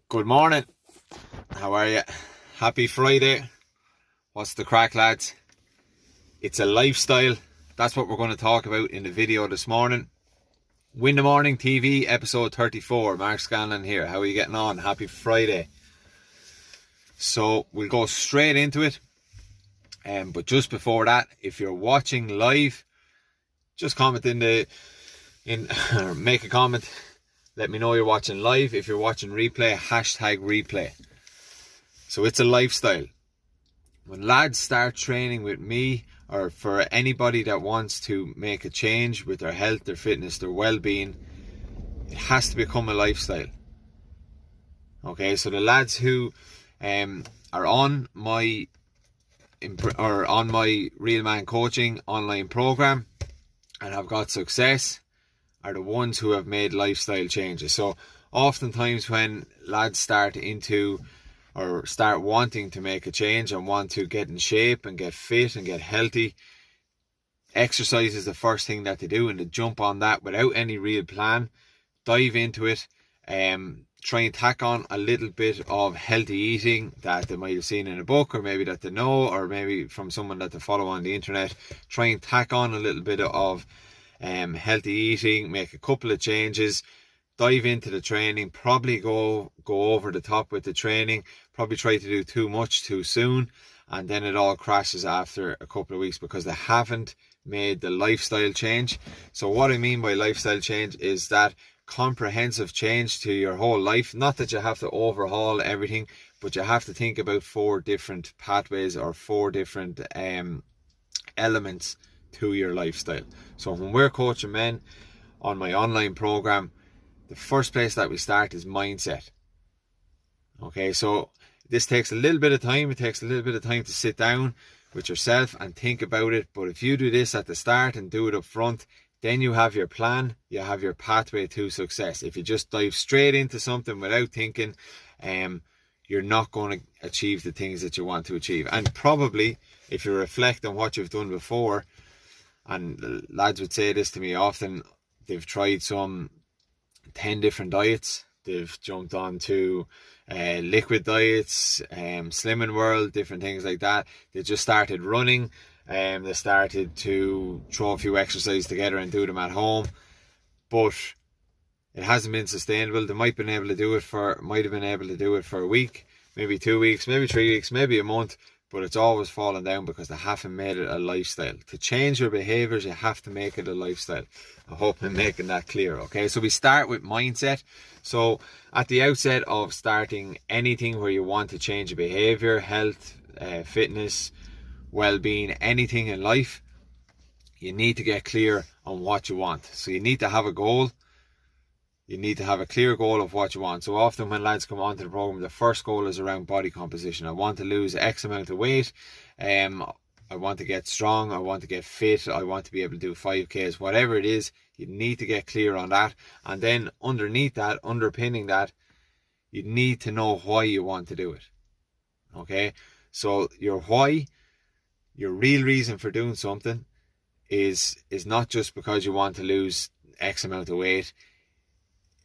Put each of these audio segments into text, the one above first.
Good morning. How are you? Happy Friday. What's the crack, lads? It's a lifestyle. That's what we're going to talk about in the video this morning. Win the Morning TV episode 34. Mark Scanlon here. How are you getting on? Happy Friday. So we'll go straight into it. But just before that, if you're watching live, just comment or make a comment. Let me know you're watching live. If you're watching replay, hashtag replay. So it's a lifestyle. When lads start training with me, or for anybody that wants to make a change with their health, their fitness, their well-being, it has to become a lifestyle. Okay, so the lads who are on my Real Man Coaching online program and have got success are the ones who have made lifestyle changes. So oftentimes when lads start wanting to make a change and want to get in shape and get fit and get healthy, exercise is the first thing that they do, and they jump on that without any real plan, dive into it, try and tack on a little bit of healthy eating that they might have seen in a book, or maybe that they know, or maybe from someone that they follow on the internet. Try and tack on a little bit of healthy eating, make a couple of changes, dive into the training, probably go over the top with the training, probably try to do too much too soon, and then it all crashes after a couple of weeks because they haven't made the lifestyle change. So what I mean by lifestyle change is that comprehensive change to your whole life. Not that you have to overhaul everything, but you have to think about 4 different pathways or 4 different elements to your lifestyle. So when we're coaching men on my online program, the first place that we start is mindset. Okay, so this takes a little bit of time. It takes a little bit of time to sit down with yourself and think about it. But if you do this at the start and do it up front, then you have your plan, you have your pathway to success. If you just dive straight into something without thinking, you're not going to achieve the things that you want to achieve. And probably, if you reflect on what you've done before, and lads would say this to me often, they've tried some 10 different diets. They've jumped on to liquid diets, Slimming World, different things like that. They just started running. They started to throw a few exercises together and do them at home. But it hasn't been sustainable. They might have been able to do it for a week, maybe 2 weeks, maybe 3 weeks, maybe a month. But it's always fallen down because they haven't made it a lifestyle. To change your behaviours, you have to make it a lifestyle. I hope I'm making that clear, okay? So we start with mindset. So at the outset of starting anything where you want to change your behaviour, health, fitness, well-being, anything in life, you need to get clear on what you want. So you need to have a goal. You need to have a clear goal of what you want. So often when lads come onto the program, the first goal is around body composition. I want to lose X amount of weight. I want to get strong. I want to get fit. I want to be able to do 5Ks. Whatever it is, you need to get clear on that. And then underneath that, underpinning that, you need to know why you want to do it. Okay? So your why, your real reason for doing something is not just because you want to lose X amount of weight.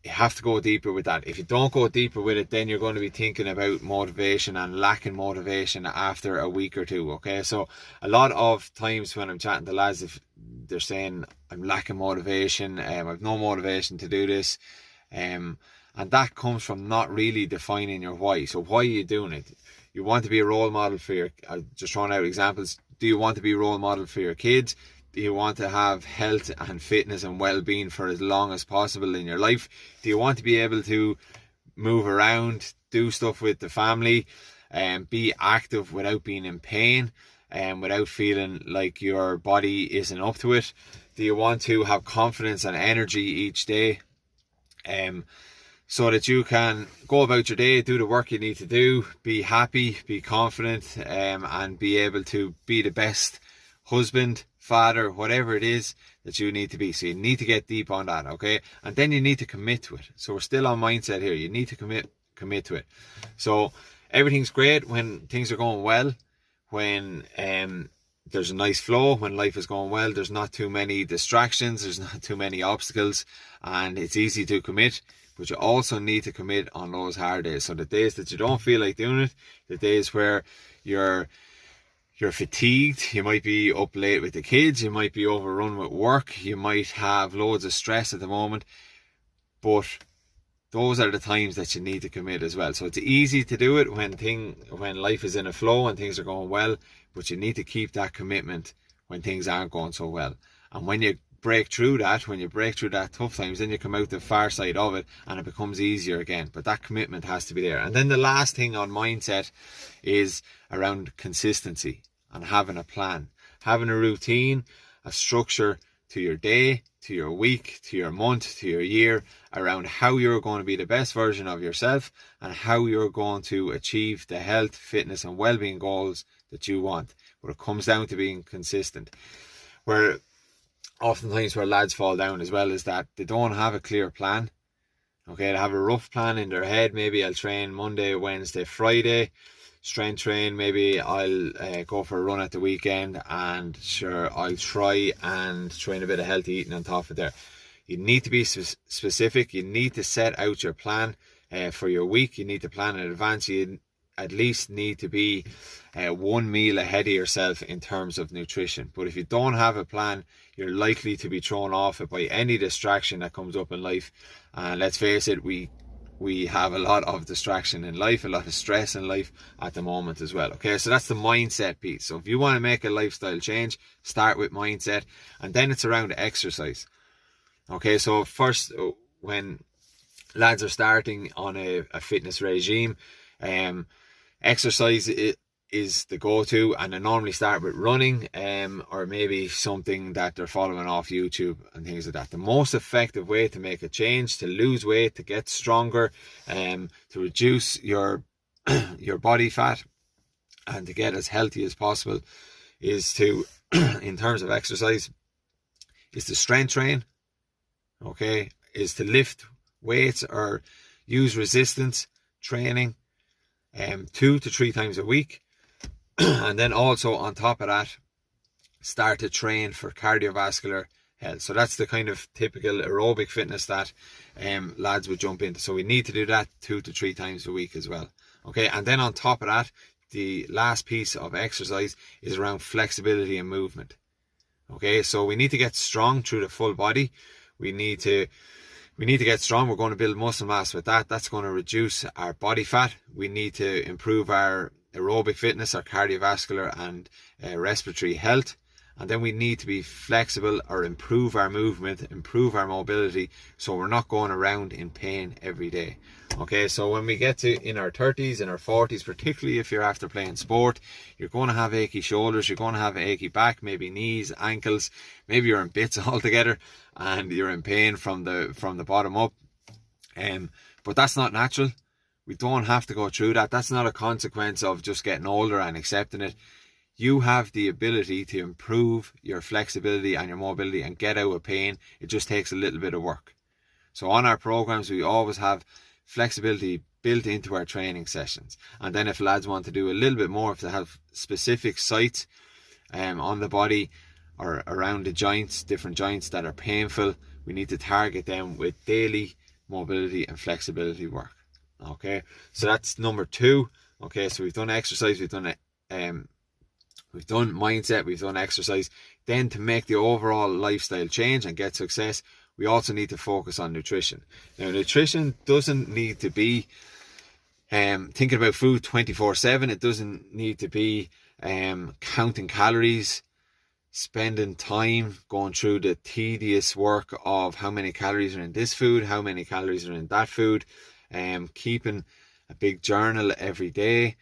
You have to go deeper with that. If you don't go deeper with it, then you're going to be thinking about motivation and lacking motivation after a week or two, okay? So a lot of times when I'm chatting to lads, if they're saying, I'm lacking motivation, I've no motivation to do this, and that comes from not really defining your why. So why are you doing it? You want to be a role model for your, just throwing out examples, do you want to be a role model for your kids? Do you want to have health and fitness and well-being for as long as possible in your life? Do you want to be able to move around, do stuff with the family, and be active without being in pain and without feeling like your body isn't up to it? Do you want to have confidence and energy each day, so that you can go about your day, do the work you need to do, be happy, be confident, and be able to be the best husband, father, whatever it is that you need to be? So you need to get deep on that, okay? And then you need to commit to it. So we're still on mindset here. You need to commit to it. So everything's great when things are going well, when there's a nice flow, when life is going well, there's not too many distractions, there's not too many obstacles, and it's easy to commit. but you also need to commit on those hard days. So the days that you don't feel like doing it, the days where you're fatigued, you might be up late with the kids, you might be overrun with work, you might have loads of stress at the moment, but those are the times that you need to commit as well. So it's easy to do it when life is in a flow and things are going well, but you need to keep that commitment when things aren't going so well. And when you break through that tough times, then you come out the far side of it and it becomes easier again. But that commitment has to be there. And then the last thing on mindset is around consistency and having a plan, having a routine, a structure to your day, to your week, to your month, to your year, around how you're going to be the best version of yourself and how you're going to achieve the health, fitness and well-being goals that you want. But it comes down to being consistent. Where oftentimes where lads fall down as well is that they don't have a clear plan. Okay, they have a rough plan in their head. Maybe I'll train Monday, Wednesday, Friday, strength train. Maybe I'll go for a run at the weekend, and sure, I'll try and train a bit of healthy eating on top of there. You need to be specific. You need to set out your plan for your week. You need to plan in advance. You at least need to be one meal ahead of yourself in terms of nutrition. But if you don't have a plan, you're likely to be thrown off it by any distraction that comes up in life. And let's face it, we have a lot of distraction in life, a lot of stress in life at the moment as well. Okay, so that's the mindset piece. So if you want to make a lifestyle change, start with mindset, and then it's around exercise. Okay, so first, when lads are starting on a fitness regime, exercise is the go-to, and they normally start with running, or maybe something that they're following off YouTube and things like that. The most effective way to make a change, to lose weight, to get stronger, to reduce your body fat, and to get as healthy as possible, is to, in terms of exercise, is to strength train. Okay, is to lift weights or use resistance training 2 to 3 times a week. And then also on top of that, start to train for cardiovascular health. So that's the kind of typical aerobic fitness that lads would jump into. So we need to do that 2 to 3 times a week as well. Okay, and then on top of that, the last piece of exercise is around flexibility and movement. Okay, so we need to get strong through the full body. We need to get strong. We're going to build muscle mass with that. That's going to reduce our body fat. We need to improve our aerobic fitness, our cardiovascular and respiratory health. And then we need to be flexible or improve our movement, improve our mobility, so we're not going around in pain every day. Okay, so when we get to in our 30s, in our 40s, particularly if you're after playing sport, you're going to have achy shoulders, you're going to have achy back, maybe knees, ankles, maybe you're in bits altogether and you're in pain from the bottom up. But that's not natural. We don't have to go through that. That's not a consequence of just getting older and accepting it. You have the ability to improve your flexibility and your mobility and get out of pain. It just takes a little bit of work. So on our programs, we always have flexibility built into our training sessions. And then if lads want to do a little bit more, if they have specific sites on the body or around the joints, different joints that are painful, we need to target them with daily mobility and flexibility work. Okay, so that's number 2. Okay, so we've done exercise, we've done mindset, we've done exercise. Then to make the overall lifestyle change and get success, we also need to focus on nutrition. Now, nutrition doesn't need to be thinking about food 24/7. It doesn't need to be counting calories, spending time going through the tedious work of how many calories are in this food, how many calories are in that food, keeping a big journal every day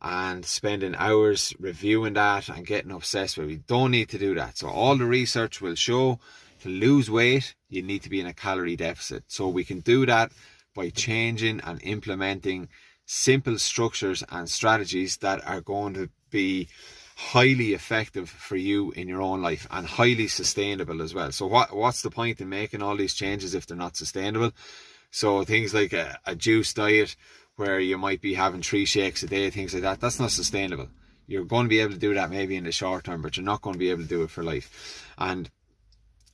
and spending hours reviewing that and getting obsessed with it. We don't need to do that. So all the research will show to lose weight, you need to be in a calorie deficit. So we can do that by changing and implementing simple structures and strategies that are going to be highly effective for you in your own life and highly sustainable as well. So what's the point in making all these changes if they're not sustainable? So things like a juice diet where you might be having 3 shakes a day, things like that, that's not sustainable. You're going to be able to do that maybe in the short term, but you're not going to be able to do it for life. And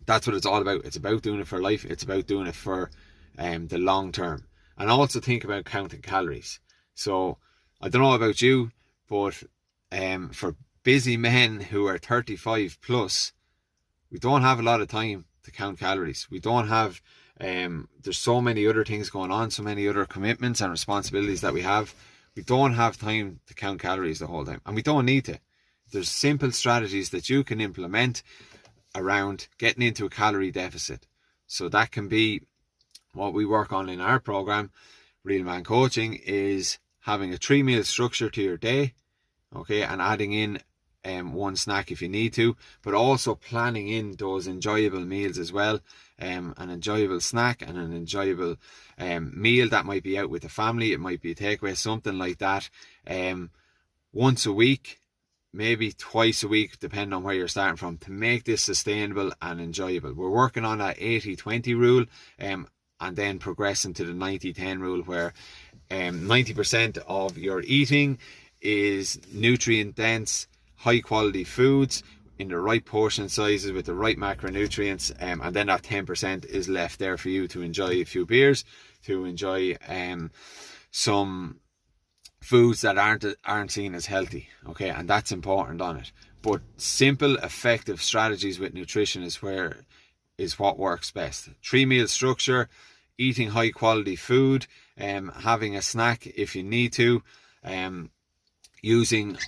that's what it's all about. It's about doing it for life. It's about doing it for the long term. And also think about counting calories. So I don't know about you, but for busy men who are 35 plus, we don't have a lot of time to count calories. We don't have, there's so many other things going on, so many other commitments and responsibilities that we have. We don't have time to count calories the whole time, and we don't need to. There's simple strategies that you can implement around getting into a calorie deficit. So that can be what we work on in our program, Real Man Coaching, is having a 3-meal structure to your day, okay, and adding in one snack if you need to, but also planning in those enjoyable meals as well, an enjoyable snack and an enjoyable meal that might be out with the family. It might be a takeaway, something like that, once a week, maybe twice a week, depending on where you're starting from, to make this sustainable and enjoyable. We're working on that 80-20 rule, and then progressing to the 90-10 rule, where 90% of your eating is nutrient dense, high quality foods in the right portion sizes with the right macronutrients, and then that 10% is left there for you to enjoy a few beers, to enjoy some foods that aren't seen as healthy, okay, and that's important on it. But simple, effective strategies with nutrition is what works best. 3-meal structure, eating high quality food, having a snack if you need to, using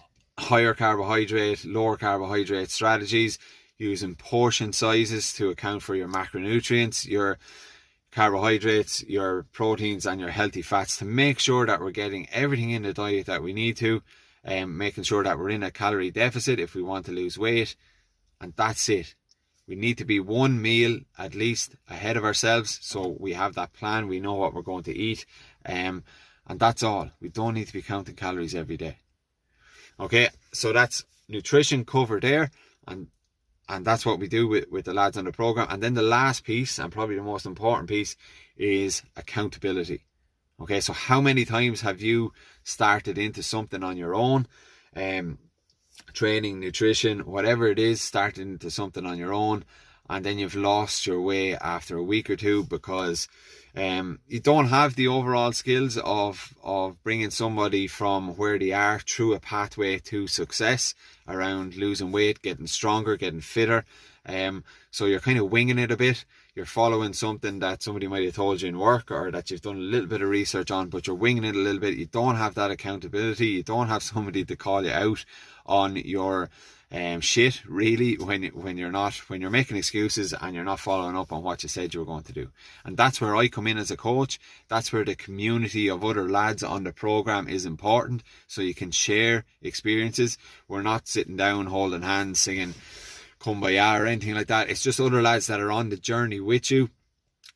higher carbohydrate, lower carbohydrate strategies, using portion sizes to account for your macronutrients, your carbohydrates, your proteins and your healthy fats, to make sure that we're getting everything in the diet that we need to, making sure that we're in a calorie deficit if we want to lose weight. And that's it. We need to be 1 meal at least ahead of ourselves, so we have that plan, we know what we're going to eat, and that's all. We don't need to be counting calories every day. Okay, so that's nutrition covered there, and that's what we do with the lads on the program. And then the last piece, and probably the most important piece, is accountability. Okay, so how many times have you started into something on your own, training, nutrition, whatever it is, started into something on your own, and then you've lost your way after a week or two because you don't have the overall skills of bringing somebody from where they are through a pathway to success around losing weight, getting stronger, getting fitter. So you're kind of winging it a bit. You're following something that somebody might have told you in work, or that you've done a little bit of research on, but you're winging it a little bit. You don't have that accountability. You don't have somebody to call you out on your shit, really, when you're making excuses and you're not following up on what you said you were going to do. And that's where I come in as a coach. That's where the community of other lads on the program is important, so you can share experiences. We're not sitting down holding hands singing Kumbaya or anything like that. It's just other lads that are on the journey with you,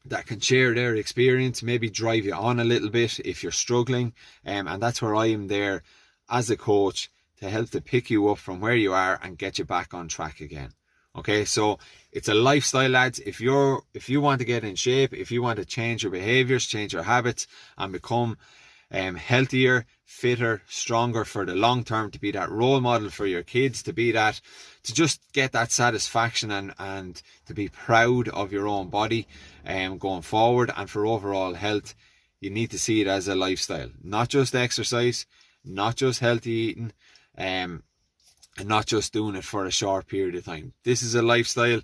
that can share their experience, maybe drive you on a little bit if you're struggling, and that's where I am there as a coach to help to pick you up from where you are and get you back on track again. Okay, so it's a lifestyle, lads. If you want to get in shape, if you want to change your behaviors, change your habits, and become healthier, fitter, stronger for the long term, to be that role model for your kids, to just get that satisfaction and to be proud of your own body going forward, and for overall health, you need to see it as a lifestyle, not just exercise, not just healthy eating, and not just doing it for a short period of time. This is a lifestyle.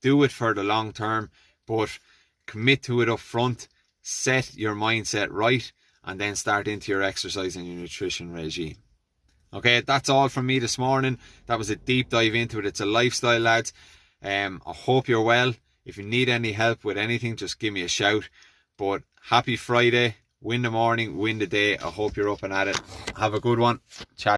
Do it for the long term, but commit to it up front. Set your mindset right, and then start into your exercise and your nutrition regime. Okay, that's all from me this morning. That was a deep dive into it. It's a lifestyle, lads. I hope you're well. If you need any help with anything, just give me a shout. But happy Friday. Win the morning, win the day. I hope you're up and at it. Have a good one. Chat.